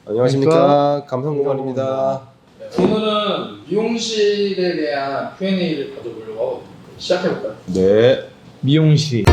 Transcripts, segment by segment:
안녕하십니까, 감성공원입니다. 오늘은 미용실에 대한 Q&A를 가져보려고 하거든요. 시작해볼까요? 네. 미용실.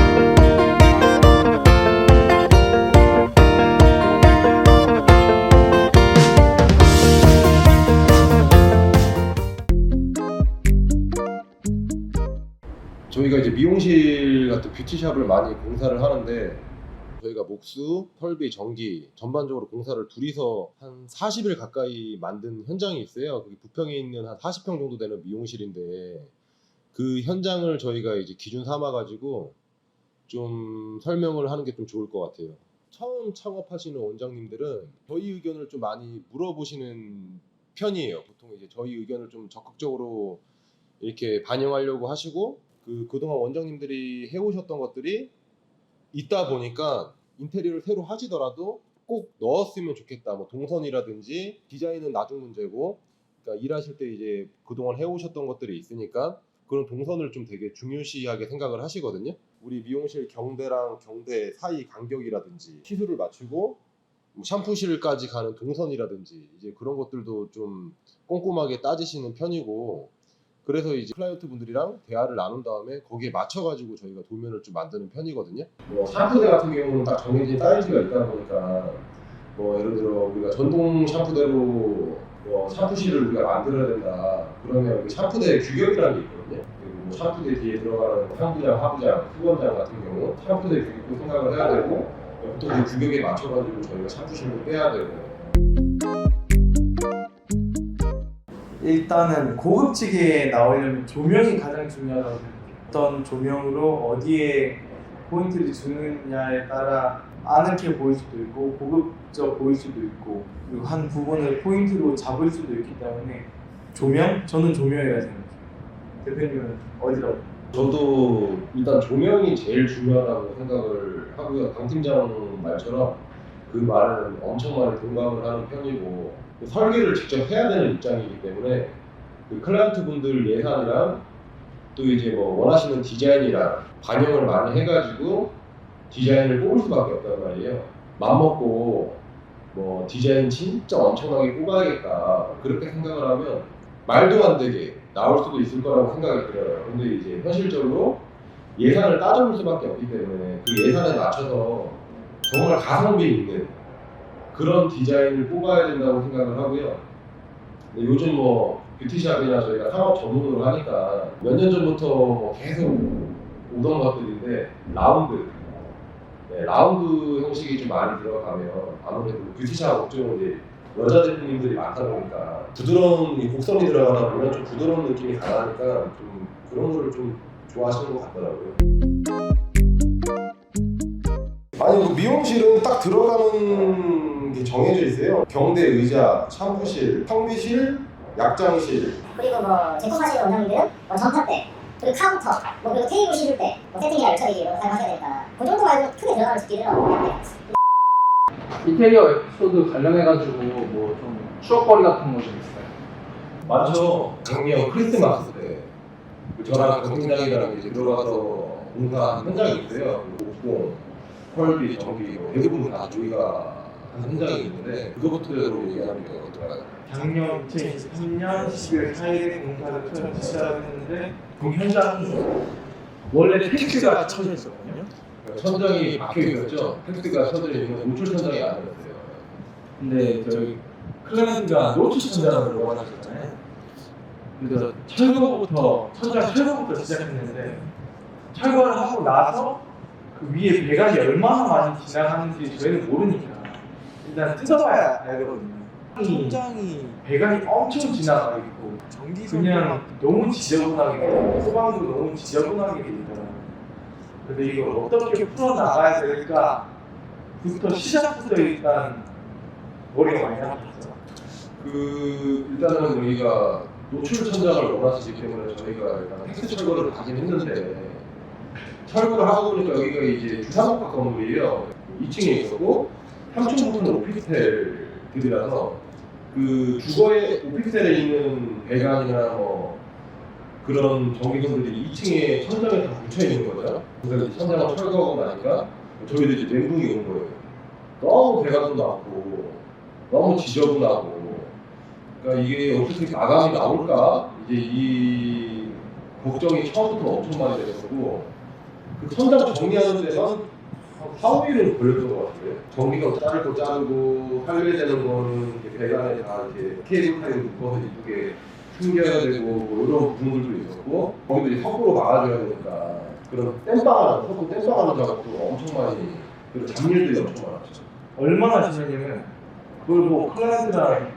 저희가 이제 미용실 같은 뷰티샵을 많이 공사를 하는데, 저희가 목수, 설비, 전기 전반적으로 공사를 둘이서 한 40일 가까이 만든 현장이 있어요. 거기 부평에 있는 한 40평 정도 되는 미용실인데, 그 현장을 저희가 이제 기준 삼아 가지고 좀 설명을 하는 게 좀 좋을 것 같아요. 처음 창업하시는 원장님들은 저희 의견을 좀 많이 물어보시는 편이에요. 보통 이제 저희 의견을 좀 적극적으로 이렇게 반영하려고 하시고, 그동안 원장님들이 해오셨던 것들이 있다 보니까 인테리어를 새로 하시더라도 꼭 넣었으면 좋겠다. 뭐 동선이라든지 디자인은 나중 문제고, 그러니까 일하실 때 이제 그동안 해오셨던 것들이 있으니까 그런 동선을 좀 되게 중요시하게 생각을 하시거든요. 우리 미용실 경대랑 경대 사이 간격이라든지 시술을 맞추고 뭐 샴푸실까지 가는 동선이라든지 이제 그런 것들도 좀 꼼꼼하게 따지시는 편이고, 그래서 이제 클라이언트 분들이랑 대화를 나눈 다음에 거기에 맞춰가지고 저희가 도면을 좀 만드는 편이거든요. 뭐 샴푸대 같은 경우는 딱 정해진 사이즈가 있다 보니까 뭐 예를 들어 우리가 전동 샴푸대로 뭐 샴푸실을 우리가 만들어야 된다 그러면 샴푸대 규격이라는 게 있거든요. 그리고 뭐 샴푸대 뒤에 들어가는 상부장, 하부장, 후원장 같은 경우 샴푸대 규격도 생각을 해야 되고, 보통 그 규격에 맞춰가지고 저희가 샴푸실을 빼야 되고. 일단은 고급지게 나오려면 조명이 가장 중요하다고 생각해요. 어떤 조명으로 어디에 포인트를 주느냐에 따라 아늑해 보일 수도 있고 고급져 보일 수도 있고, 그리고 한 부분을 포인트로 잡을 수도 있기 때문에 조명? 저는 조명이라고 생각해요. 대표님은 어디라고? 저도 일단 조명이 제일 중요하다고 생각을 하고요. 강 팀장 말처럼 그 말은 엄청 많이 공감을 하는 편이고, 설계를 직접 해야 되는 입장이기 때문에 그 클라이언트 분들 예산이랑 또 이제 뭐 원하시는 디자인이랑 반영을 많이 해가지고 디자인을 뽑을 수밖에 없단 말이에요. 맘먹고 뭐 디자인 진짜 엄청나게 뽑아야겠다 그렇게 생각을 하면 말도 안 되게 나올 수도 있을 거라고 생각이 들어요. 근데 이제 현실적으로 예산을 따져볼 수밖에 없기 때문에 그 예산에 맞춰서 정말 가성비 있는 그런 디자인을 뽑아야 된다고 생각을 하고요. 근데 요즘 뭐 뷰티샵이나 저희가 상업 전문으로 하니까 몇 년 전부터 뭐 계속 오던 것들인데 라운드, 네, 라운드 형식이 좀 많이 들어가면 아무래도 뷰티샵 업종은 이제 여자 대표님들이 많다 보니까 부드러운 이 곡선이 들어가다 보면 좀 부드러운 느낌이 강하니까 좀 그런 거를 좀 좋아하시는 것 같더라고요. 아니, 그 미용실은 딱 들어가는 게 정해져 있어요. 경대 의자, 샴푸실, 탕비실, 약장실. 그리고 뭐 제품하시는 원장님들은 뭐 전파대, 그리고 카운터, 뭐 그리고 테이블 씌울 때, 뭐 세팅이나 열처리 이런 거 사용하셔야 되니까 그 정도 말고 크게 들어가는 집들은 인테리어 에피소드 관련해가지고 뭐 좀 추억거리 같은 거 좀 있어요? 많죠. 작년 크리스마스 때 저랑 강 팀장이랑 이제 들어가서 공사한 현장이 있어요. 목공, 펄비, 전기 대부분 다 저희가 한 현장이 있는데 그것부터 얘기하는 게 어떨까요? 작년 2023년 12월 4일에 공사를 처음 시작했는데 그 현장이 원래 텍스가 쳐져 있었거든요. 천장이 박혀 있었죠. 텍스가 쳐져 있는 노출 천장이 아니었어요. 근데 저희 클라이언트가 노출 천장을 원하셨잖아요. 그래서 철거부터 시작했는데, 철거를 하고 나서 그 위에 배관이 얼마나 많이 지나가는지 저희는 모르니까 일단 뜯어봐야 알거든요. 천장이 배관이 엄청 지나가 있고 그냥 너무 지저분하게 되고 소방도 너무 지저분하게 되더라고요. 근데 이걸 어떻게 풀어나가야 될까 부터 시작부터 일단 머리가 많이 나갔죠. 일단은 우리가 노출 천장을 원하시기 때문에 저희가 일단 텍스 철거를 가긴 했는데, 철거를 하고 보니까 여기가 이제 주상복합 건물이에요. 2층에 있었고 3층부터는 오피스텔들이라서 그 주거의 오피스텔에 있는 배관이나 뭐 그런 전기선들이 2층에 천장에 다 붙여 있는 거죠. 그래서 이제 천장을 철거하고 나니까 저희도 이제 멘붕이 온 거예요. 너무 배관도 많고 너무 지저분하고 그러니까 이게 어떻게 마감이 나올까 이제 이 걱정이 처음부터 엄청 많이 됐었고 그 천장 정리하는 데만 4, 5일은 걸렸던 것 같아요. 전기가 자를 거 자르고 할매되는 거는 이렇게 배관에 다 이렇게 케이블 타입 묶어서 이쁘게 숨겨야 되고 뭐 이런 부분들도 있었고 거기도 이제 석고로 막아줘야 되니까 그런 땜빵하는 석고 땜빵하는 작업도 엄청 많이 그리고 잡일들이 엄청 많았죠. 얼마나 심했냐면 그걸 뭐 클라이언트랑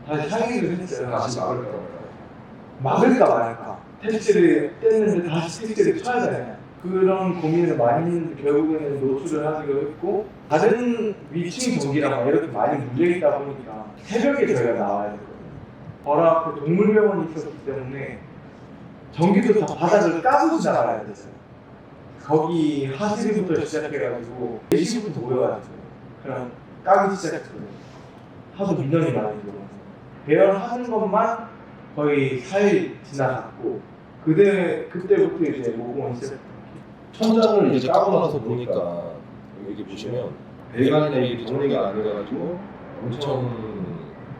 다시 상의를 했어요. 다시 막을까 막을까 말까. 택시를 뗐는데 다시 택시를 쳐야 되냐. 그런 고민을 많이 했는데 결국에는 노출을 하기로 했고 다른 위층 전기랑 이렇게 많이 물려있다 보니까 새벽에 저희가 나와야 되거든요. 바로 앞에 동물병원이 있었기 때문에 전기도 다 바닥을 까고 지나가야 됐어요. 거기 하시리부터 시작해가지고 4시부터 모여가지고 그냥 까기 시작했거든요. 하도 민원이 많이 들어와서 배열하는 것만 거의 4일 지나갔고 그때부터 이제 모공을 시작했어요. 천장을 이제 까고 나서 보니까 여기 보시면 배관이나 이게 정리가 안 돼가지고 엄청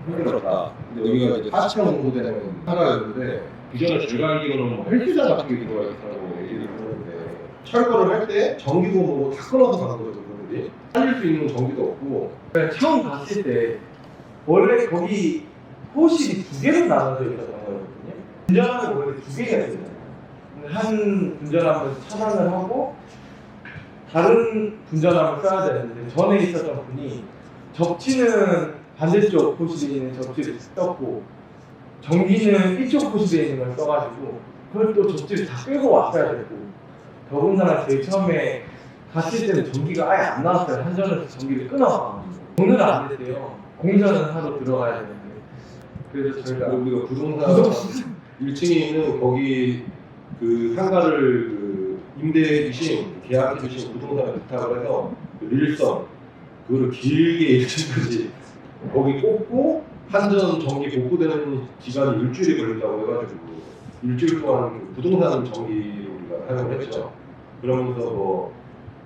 힘들었다. 근데 여기가 이제 40평 정도 되는 하나였는데 기존에 제가 알기로는 뭐 헬스장 같은 게 들어가 있다고 얘기를 들었는데 철거를 할 때 전기도 뭐 다 끊어서 가는 거죠. 그분들이 살릴 수 있는 전기도 없고 처음 갔을 때 원래 거기 호실이 2개로 나눠져 있었던 거거든요. 분전함이 원래 2개가 있어요. 한 분전함을 차단을 하고 다른 분전함을 써야 되는데 전에 있었던 분이 접지는 반대쪽 호실에 있는 접지를 썼고 전기는 이쪽 호실에 있는 걸 써가지고 그걸 또 접지를 다 끌고 왔어야 되고 더군다나 제일 처음에 갔을 때는 전기가 아예 안 나왔어요. 한전에서 전기를 끊어가지고 오늘은 안 됐대요. 공사는 하러 들어가야 되는데 그래서 저희가 우리가 부동산 1층에 있는 거기 그 상가를 그 임대해 주신 계약해 주신 부동산에 부탁을 해서 그 릴선 그거를 길게 1층까지 거기 꽂고 한전 전기 복구되는 기간이 일주일이 걸린다고 해가지고 일주일 동안 그 부동산 전기 우리가 사용을 했죠. 그러면서 뭐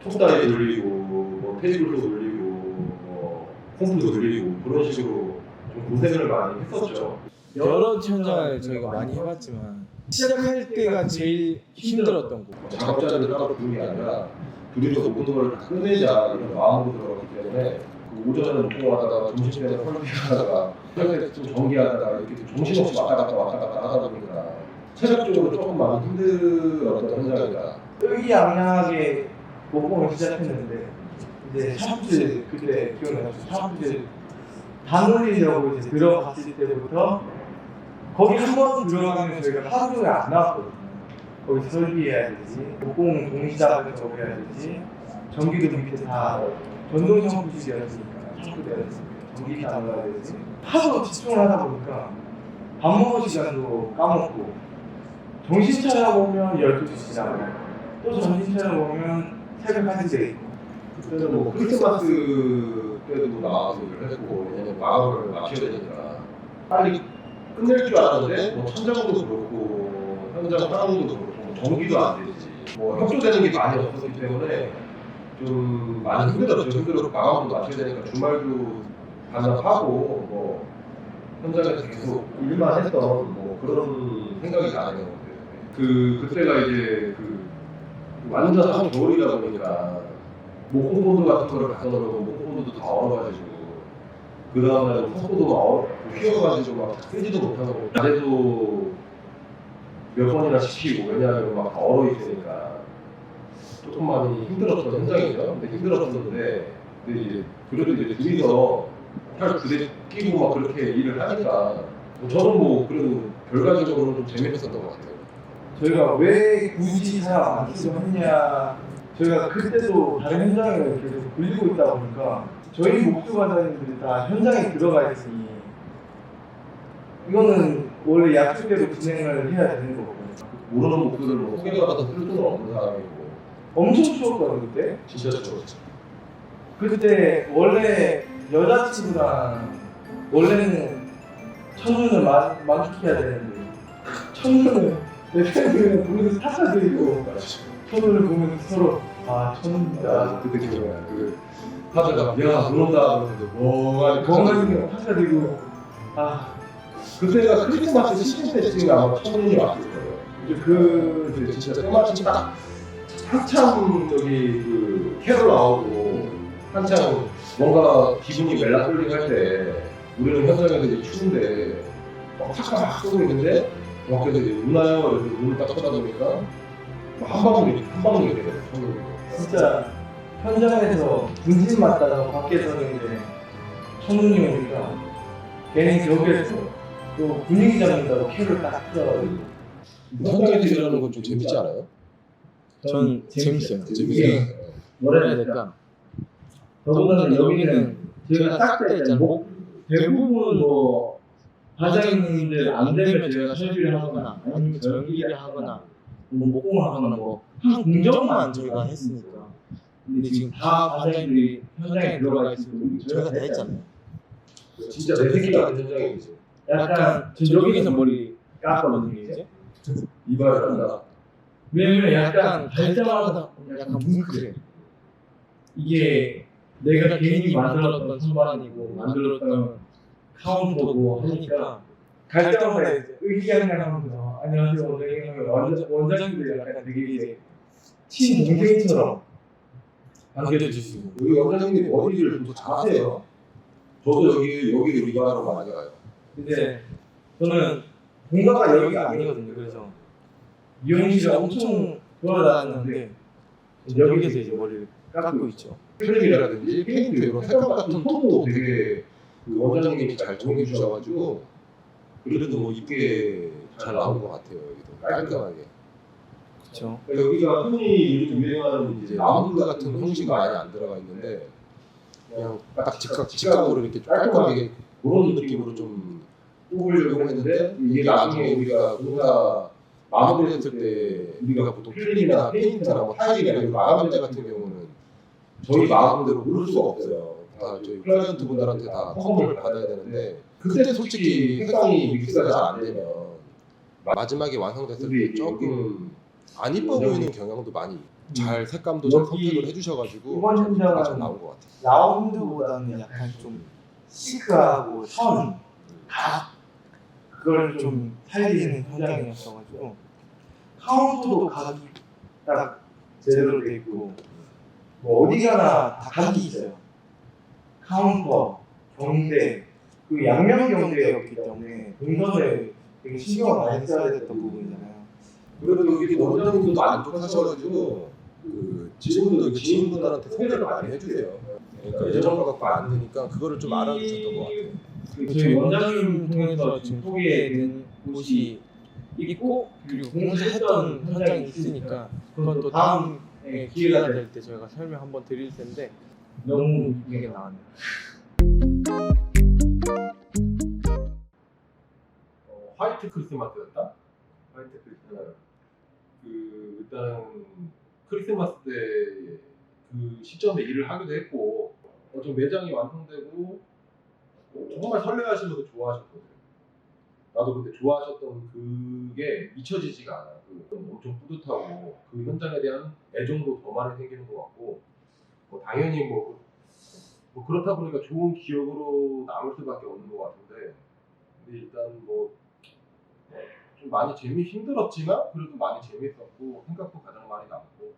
톱다이 돌리고 뭐 테이블도 돌리고 뭐 홈프도 돌리고 그런 식으로 좀 고생을 많이 했었죠. 여러 현장을 저희가 많이 해봤지만 시작할 때가 제일 힘들었던 거. 작업자들을 따로 부르는 게 아니라 둘이서 모든 걸 다 끝내자 이런 마음으로 들어가기 때문에 그 오전에는 운동하다가 점심때는 컬러링하다가 저녁에 좀 정리하다가 이렇게 정신없이 왔다 갔다 하다 보니까 체력적으로 조금 많이 힘들었던 현장이다. 의기양양하게 모공을 시작했는데 이제 샴푸질 그때 기억나죠? 샴푸질 다 놀리려고 이제 들어갔을 때부터 거기 한 번 들어가면 저희가 하루 종일 안 나왔거든요. 거기 설비해야 되지, 모공 동시다을 적어야 되지, 전기도 밑에 다 전동 샴푸질이었으니까 샴푸돼야 되지, 전기 다 넣어야 되지. 하도 집중을 하다 보니까 밥 먹을 시간도 까먹고 정신 차려보면 12시 지나고 또 정신 차려보면 새벽 1시 돼 있고 그때는 뭐 크리스마스 때도 나와서 일을 했고 왜냐면 마감을 맞춰야 되니까 빨리 끝낼 줄 알았는데 뭐 천장도 그렇고 현장 사람도 그렇고 뭐 전기도 안 되지 뭐 협조되는 게 많이 없었기 때문에 좀 많이 힘들었죠. 힘들었고 마감도 맞춰야 되니까 주말도 반납하고 뭐 현장에서 계속 일만 했던 뭐 그런 생각이 나네요. 그때가 이제 그 완전 한 겨울이다 보니까 목공본드 같은 거를 갖다 놓으면 목공본드도 다 얼어가지고 그 다음날 석고도 막 휘어가지고 막 쓰지도 못하고 낮에도 몇 번이나 시키고 왜냐하면 막 다 얼어 있으니까 조금 많이 힘들었던 현장이죠. 근데 힘들었었는데 근데 이제 그래도 이제 둘이서 팔 부대 끼고 막 그렇게 일을 하니까 저는 뭐 그래도 결과적으로는 좀 재밌었던 것 같아요. 저희가 왜 굳이 사람 안 쓰고 했냐 저희가 그때도 다른 현장을 계속 굴리고 있다 보니까 저희 목수과장님들이 다 현장에 들어가 있으니 이거는 원래 약속대로 진행을 해야 되는 거거든요. 모르는 목표들 뭐 소개받아서 쓸 수는 없는 사람이고 엄청 추웠거든요 그때. 진짜 좋았죠. 그때 원래 여자친구랑 원래는 첫눈을 만족해야 되는데 첫눈을 대표님은 보면서 타짜들이고 첫눈을 보면서 서로 아 첫눈이다. 그때 기억나요. 하다가 야 들어온다 그러는데 뭐가 건강이 하셔가지고 그때가 크리스마스 시즌 때쯤에 아마 첫눈이 왔을 거예요. 그때 진짜 때마침 딱 한참 저기 그 캐롤 나오고 한참 뭔가 기분이 멜랑콜릭할 때 우리는 현장에서 이제 추운데 막 차가 막 쏘고 있는데 밖에서 이제 누나요 이렇게 눈을 딱 쳐다보니까 한 방울이 되거든요. 첫눈이. 진짜 현장에서 군신 맞다가 밖에서는 이제 천우님 오니까 괜히 저기에서 또 분위기 잡는다고 캐를 딱 틀어가지고 현장에서 일하는 건 좀 재밌지 않아요? 전 재밌어요. 재밌어요. 뭐라 해야 될까? 더군다나 여기는 저희가 싹 다 있잖아요. 대부분 뭐 과장님들 안 되면 저희가 설비를 하거나 아니면 전기를 하거나 뭐 목공을 하거나 뭐 한 공정만 저희가 했으니까. 근데 지금 다 과장님들이 현장에 들어가 있으면 저희가 다 했잖아요. 진짜 내 새끼 같은 현장이지. 약간 전 여기서 머리 깎거든요 이제. 이발을 한다. 왜냐면 약간 갈 때마다 약간 뭉클해. 이게 내가 괜히 만들었던 선반이고 만들었던 카운터고 하니까 갈 때마다 이제 의기양양 하면서 안녕하세요 원장님 원장님들 약간 되게 이제 친동생처럼 안겨주시고. 우리 원장님이 머리를 또 잘하세요. 저도 여기로 이발하러 많이 가요. 이제 저는 본가가 여기가 아니거든요. 그래서 미용실을 엄청 돌아다녔는데 여기서 이제 머리를 깎고 있죠. 필름이라든지 페인트 이런 색감 같은 톤도 되게 그 원장님이 잘 정해 주셔가지고 그래도 뭐 이쁘게 잘 나온 것 같아요. 여기도 깔끔하게. 그렇죠. 여기가 흔히 요즘 유행하는 이제 마운드 같은 형식이 많이 안 들어가 있는데 그냥 딱 직각으로 이렇게 좀 깔끔하게 그런 느낌으로 좀 뽑으려고 했는데 이게 나중에 우리가 공사 마무리했을 때 우리가 보통 필름이나 페인트나 뭐 타일이나 이런 마감재 같은 경우는 저희 마음대로 고를 수가 없어요. 다 저희 클라이언트 분들한테 다 컨펌을 받아야 되는데 그때 솔직히 색상이 믹스가 잘 안 되면 마지막에 완성됐을 때 조금 안 이뻐 보이는 경향도 많이 잘 색감도 잘 선택을 해주셔가지고 이번 현장은 잘 나온 것 같아요. 라운드보다는 약간 좀 시크하고 각 그걸 좀 살리는 현장이었어가지고 카운터도 각이 딱 제대로 돼 있고 뭐 어디 가나 다 각이 있어요. 카운터, 경대, 그 양면 경대였기 때문에 동선에 되게 신경을 많이 써야 됐던 부분이잖아요. 그래도 여기 원장님도 만족하셔가지고 그 지인분들한테 소개를 많이 해주세요. 그러니까 예전과 갖고 안 되니까 그거를 좀 알아주셨던 것 같아요. 저희 원장님 통해서 지금 소개된 곳이 있고 그리고 공사했던 현장이 있으니까 그건 또 다음에 기회가 될 때 저희가 설명 한번 드릴 텐데 너무 이쁘게 나왔네요. 화이트 크리스마스였다? 화이트 크리스마스. 그 일단 크리스마스 때 그 시점에 일을 하기도 했고 좀 매장이 완성되고 정말 설레하시면서 좋아하셨거든요. 나도 그때 좋아하셨던 그게 잊혀지지가 않아. 엄청 뿌듯하고 그 현장에 대한 애정도 더 많이 생기는 것 같고 당연히 뭐 그렇다 보니까 좋은 기억으로 남을 수밖에 없는 것 같은데 근데 일단 뭐 좀 많이 힘들었지만 그래도 많이 재밌었고 생각도 가장 많이 남고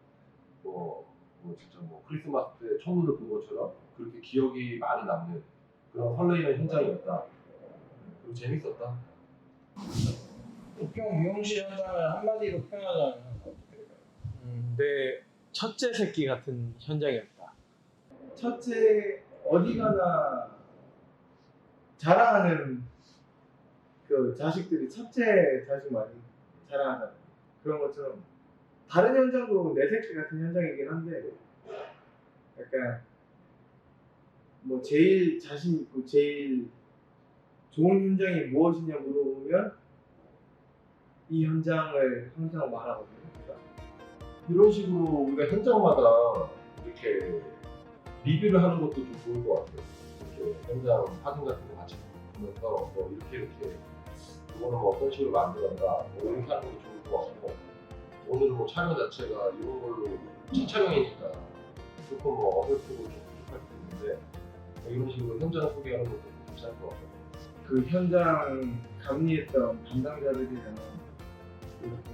진짜 크리스마스 때 첫눈을 본 것처럼 그렇게 기억이 많이 남는 그런 설레이는 현장이었다. 그리고 재밌었다. 북경 미용실 현장을 한마디로 표현하자면 내 첫째 새끼 같은 현장이었다. 첫째 어디 가나 자랑하는 그 자식들이 첫째 자식 많이 자랑하잖아요. 그런 것처럼 다른 현장도 내 새끼 같은 현장이긴 한데 약간 뭐 제일 자신 있고 제일 좋은 현장이 무엇이냐 물어보면 이 현장을 항상 말하거든요. 이런 식으로 우리가 현장마다 이렇게 리뷰를 하는 것도 좀 좋을 것 같아요. 이렇게 현장 사진 같은 거 같이 보면서 이렇게 이거는 어떤 식으로 만들었다 이렇게 하는 것도 좋을 것 같고 오늘은 촬영 자체가 이런 걸로 첫 촬영이니까 조금 어설프고 좀 부족할 수 있는데 같은데 이런 식으로 현장 소개하는 것도 괜찮을 것 같아요. 그 현장 감리했던 담당자들이랑 이렇게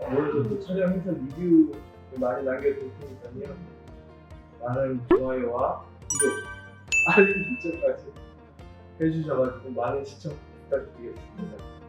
오늘도 또 촬영 해설 리뷰 많이 남겨둘 테니까요. 많은 좋아요와 구독, 알림 설정까지 해주셔가지고 많은 시청 부탁드리겠습니다.